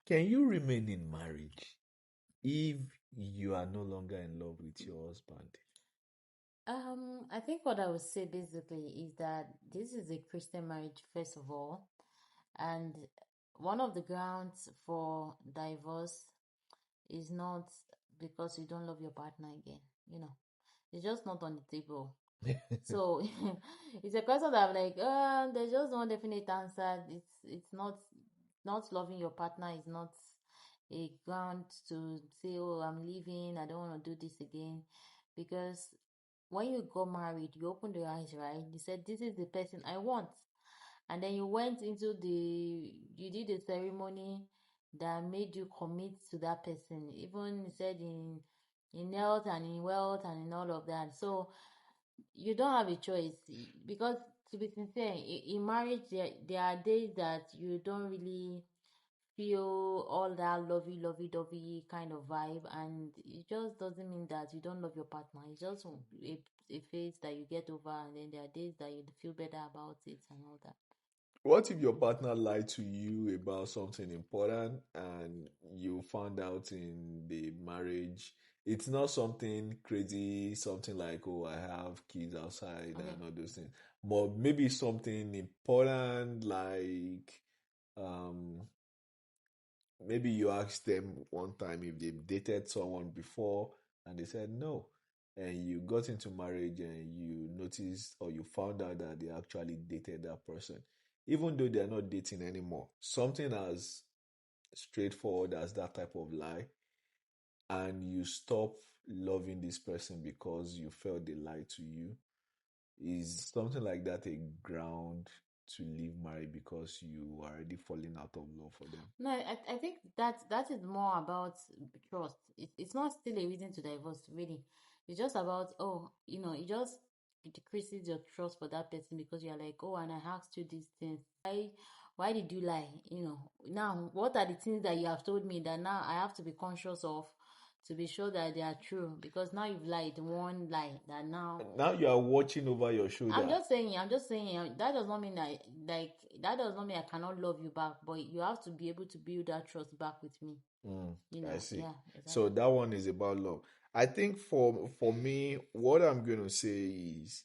Can you remain in marriage if you are no longer in love with your husband? I think what I would say basically is that this is a Christian marriage, first of all, and one of the grounds for divorce is not because you don't love your partner again. You know, it's just not on the table. So it's a question that I'm like, there's just no definite answer. It's not loving your partner is not a ground to say, oh, I'm leaving, I don't want to do this again. Because when you got married, you opened your eyes, right? You said, this is the person I want. And then you went into you did a ceremony that made you commit to that person. Even you said in health and in wealth and in all of that. So you don't have a choice because to be sincere, in marriage, there are days that you don't really feel all that lovey-dovey kind of vibe, and it just doesn't mean that you don't love your partner. It's just a phase that you get over, and then there are days that you feel better about it and all that. What if your partner lied to you about something important and you found out in the marriage? It's not something crazy, something like, oh, I have kids outside Okay. and all those things. But maybe something important like um maybe you asked them one time if they've dated someone before and they said no. And you got into marriage and you noticed or you found out that they actually dated that person. Even though they're not dating anymore, something as straightforward as that type of lie, and you stop loving this person because you felt they lied to you, is something like that a ground to leave marriage because you are already falling out of love for them? No, I think that is more about trust. It's not still a reason to divorce, really. It's just about, oh, it just decreases your trust for that person because you're like, oh, and I asked you these things. Why did you lie? Now what are the things that you have told me that now I have to be conscious of to be sure that they are true? Because now you've lied one lie that now Now you are watching over your shoulder. I'm just saying, that does not mean that does not mean I cannot love you back, but you have to be able to build that trust back with me. I see. Yeah, So exactly. that one is about love. I think for me, what I'm going to say is,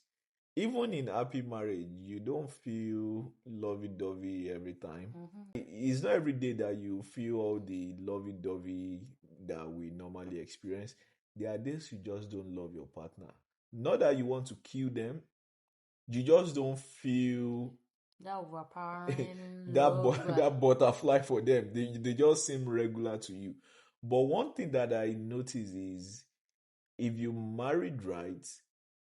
even in happy marriage, you don't feel lovey-dovey every time. Mm-hmm. It's not every day that you feel all the lovey-dovey that we normally experience. There are days you just don't love your partner. Not that you want to kill them, you just don't feel That overpowering that love. that butterfly for them. They just seem regular to you. But one thing that I notice is, if you married right,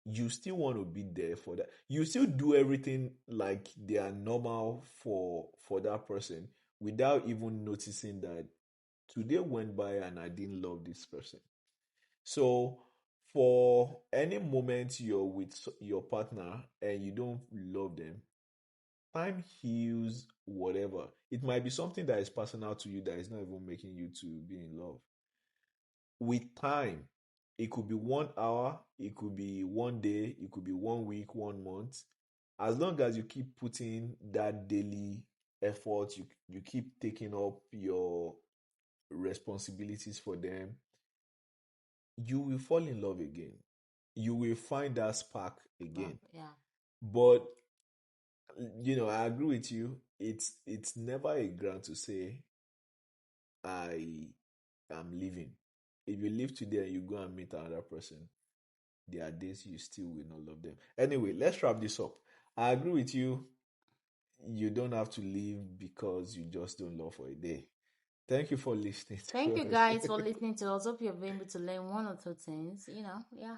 you still want to be there for that. You still do everything like they are normal for that person without even noticing that today went by and I didn't love this person. So for any moment you're with your partner and you don't love them, time heals whatever. It might be something that is personal to you that is not even making you to be in love. With time, it could be 1 hour, it could be one day, it could be 1 week, 1 month. As long as you keep putting that daily effort, you keep taking up your responsibilities for them, you will fall in love again. You will find that spark But again. yeah. But I agree with you. It's never a grant to say I am leaving. If you leave today and you go and meet another person, there are days you still will not love them. Anyway, let's wrap this up. I agree with you. You don't have to leave because you just don't love for a day. Thank you for listening Thank to you us. guys for listening to us. Hope you've been able to learn one or two things. Yeah.